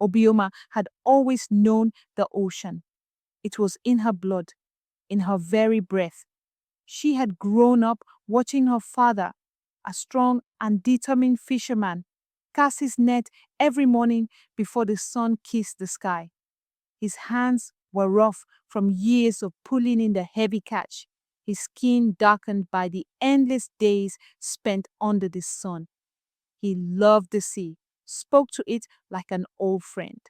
Obioma had always known the ocean. It was in her blood, in her very breath. She had grown up watching her father, a strong and determined fisherman, cast his net every morning before the sun kissed the sky. His hands were rough from years of pulling in the heavy catch, his skin darkened by the endless days spent under the sun. He loved the sea, spoke to it like an old friend,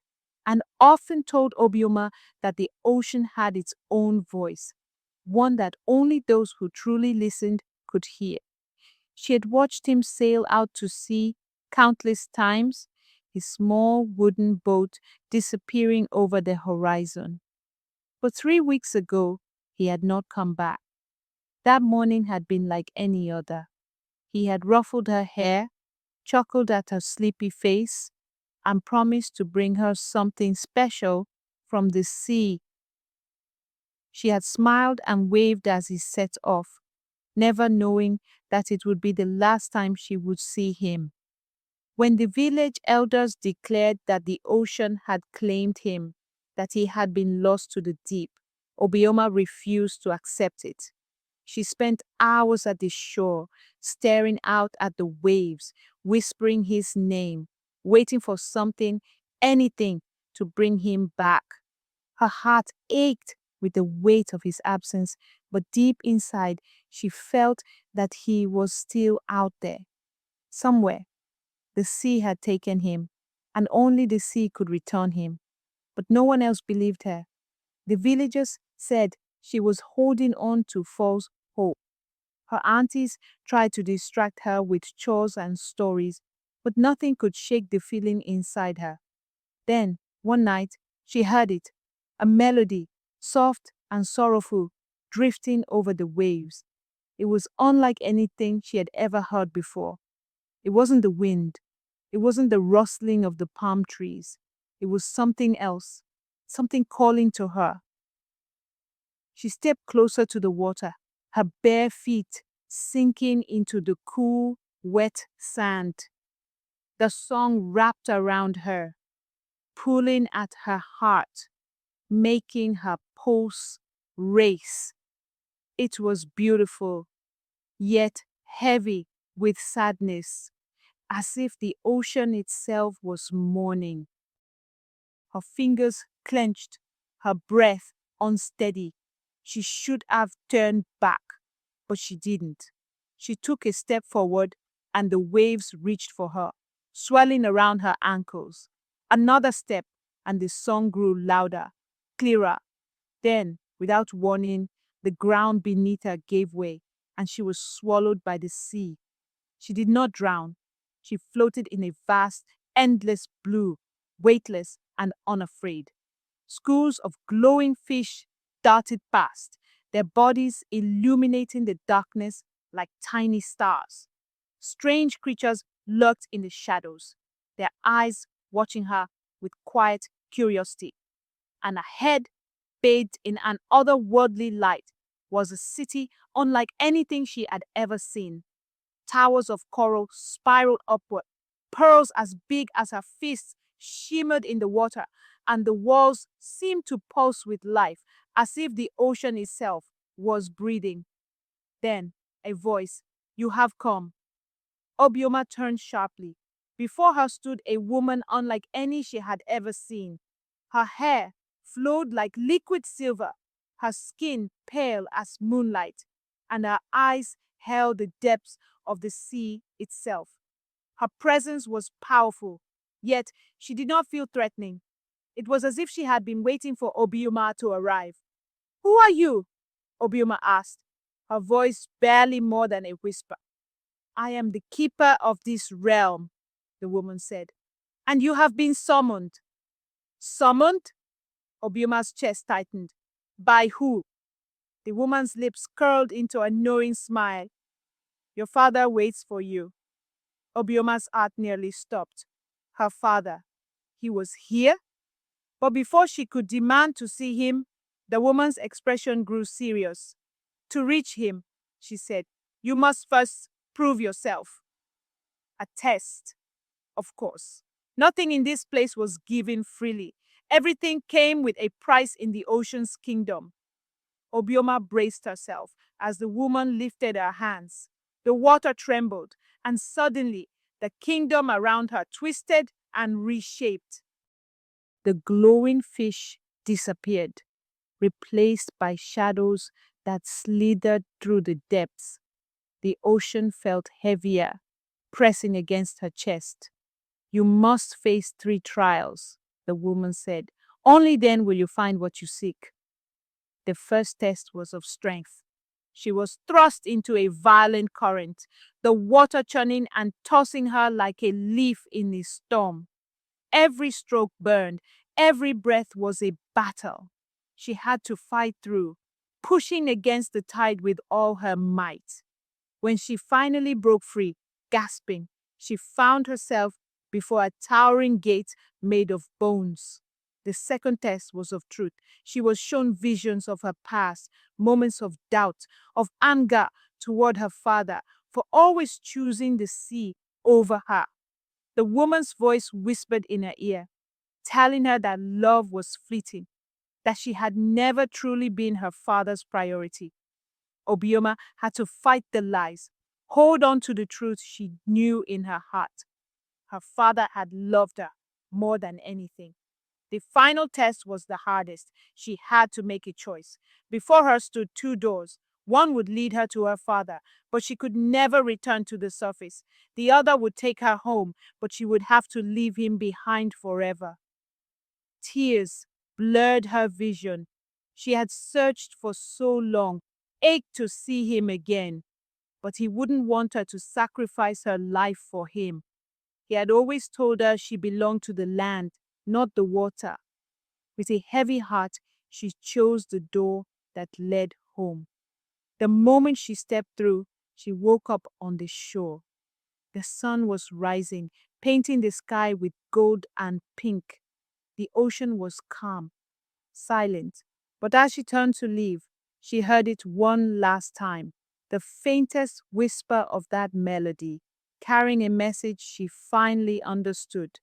and often told Obioma that the ocean had its own voice, one that only those who truly listened could hear. She had watched him sail out to sea countless times, his small wooden boat disappearing over the horizon. But 3 weeks ago, he had not come back. That morning had been like any other. He had ruffled her hair, chuckled at her sleepy face, and promised to bring her something special from the sea. She had smiled and waved as he set off, never knowing that it would be the last time she would see him. When the village elders declared that the ocean had claimed him, that he had been lost to the deep, Obioma refused to accept it. She spent hours at the shore, staring out at the waves, whispering his name, waiting for something, anything, to bring him back. Her heart ached with the weight of his absence, but deep inside, she felt that he was still out there. Somewhere, the sea had taken him, and only the sea could return him. But no one else believed her. The villagers said she was holding on to false hope. Her aunties tried to distract her with chores and stories, but nothing could shake the feeling inside her. Then, one night, she heard it, a melody, soft and sorrowful, drifting over the waves. It was unlike anything she had ever heard before. It wasn't the wind. It wasn't the rustling of the palm trees. It was something else, something calling to her. She stepped closer to the water, her bare feet sinking into the cool, wet sand. The song wrapped around her, pulling at her heart, making her pulse race. It was beautiful, yet heavy with sadness, as if the ocean itself was mourning. Her fingers clenched, her breath unsteady. She should have turned back, but she didn't. She took a step forward, and the waves reached for her, swirling around her ankles. Another step, and the song grew louder, clearer. Then, without warning, the ground beneath her gave way, and she was swallowed by the sea. She did not drown. She floated in a vast, endless blue, weightless and unafraid. Schools of glowing fish darted past, their bodies illuminating the darkness like tiny stars. Strange creatures lurked in the shadows, their eyes watching her with quiet curiosity. And ahead, bathed in an otherworldly light, was a city unlike anything she had ever seen. Towers of coral spiraled upward, pearls as big as her fists shimmered in the water, and the walls seemed to pulse with life, as if the ocean itself was breathing. Then, a voice, "You have come." Obioma turned sharply. Before her stood a woman unlike any she had ever seen. Her hair flowed like liquid silver, her skin pale as moonlight, and her eyes held the depths of the sea itself. Her presence was powerful, yet she did not feel threatening. It was as if she had been waiting for Obioma to arrive. "Who are you?" Obioma asked, her voice barely more than a whisper. "I am the keeper of this realm," the woman said, "and you have been summoned." "Summoned?" Obioma's chest tightened. "By who?" The woman's lips curled into a knowing smile. "Your father waits for you." Obioma's heart nearly stopped. Her father. He was here? But before she could demand to see him, the woman's expression grew serious. "To reach him," she said, "you must first prove yourself." A test, of course. Nothing in this place was given freely. Everything came with a price in the ocean's kingdom. Obioma braced herself as the woman lifted her hands. The water trembled, and suddenly the kingdom around her twisted and reshaped. The glowing fish disappeared, replaced by shadows that slithered through the depths. The ocean felt heavier, pressing against her chest. You must face 3 trials, the woman said. Only then will you find what you seek. The first test was of strength. She was thrust into a violent current, the water churning and tossing her like a leaf in a storm. Every stroke burned, every breath was a battle. She had to fight through, pushing against the tide with all her might. When she finally broke free, gasping, she found herself before a towering gate made of bones. The second test was of truth. She was shown visions of her past, moments of doubt, of anger toward her father for always choosing the sea over her. The woman's voice whispered in her ear, telling her that love was fleeting, that she had never truly been her father's priority. Obioma had to fight the lies, hold on to the truth she knew in her heart. Her father had loved her more than anything. The final test was the hardest. She had to make a choice. Before her stood 2 doors. One would lead her to her father, but she could never return to the surface. The other would take her home, but she would have to leave him behind forever. Tears blurred her vision. She had searched for so long, ached to see him again, but he wouldn't want her to sacrifice her life for him. He had always told her she belonged to the land, not the water. With a heavy heart, she chose the door that led home. The moment she stepped through, she woke up on the shore. The sun was rising, painting the sky with gold and pink. The ocean was calm, silent, but as she turned to leave, she heard it one last time, the faintest whisper of that melody, carrying a message she finally understood.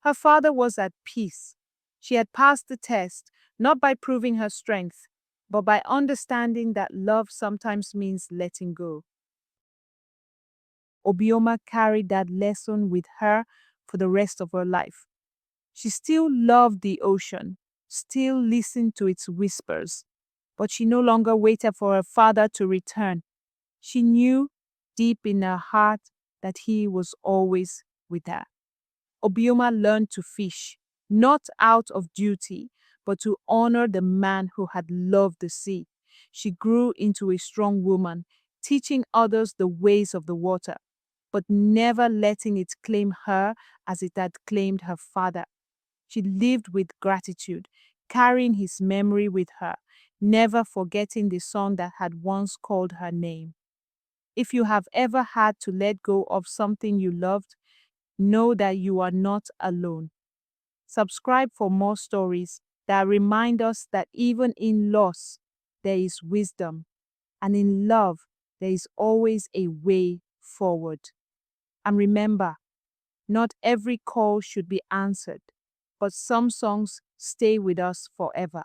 Her father was at peace. She had passed the test, not by proving her strength, but by understanding that love sometimes means letting go. Obioma carried that lesson with her for the rest of her life. She still loved the ocean, still listened to its whispers, but she no longer waited for her father to return. She knew deep in her heart that he was always with her. Obioma learned to fish, not out of duty, but to honor the man who had loved the sea. She grew into a strong woman, teaching others the ways of the water, but never letting it claim her as it had claimed her father. She lived with gratitude, carrying his memory with her, never forgetting the song that had once called her name. If you have ever had to let go of something you loved, know that you are not alone. Subscribe for more stories that remind us that even in loss, there is wisdom, and in love, there is always a way forward. And remember, not every call should be answered, but some songs stay with us forever.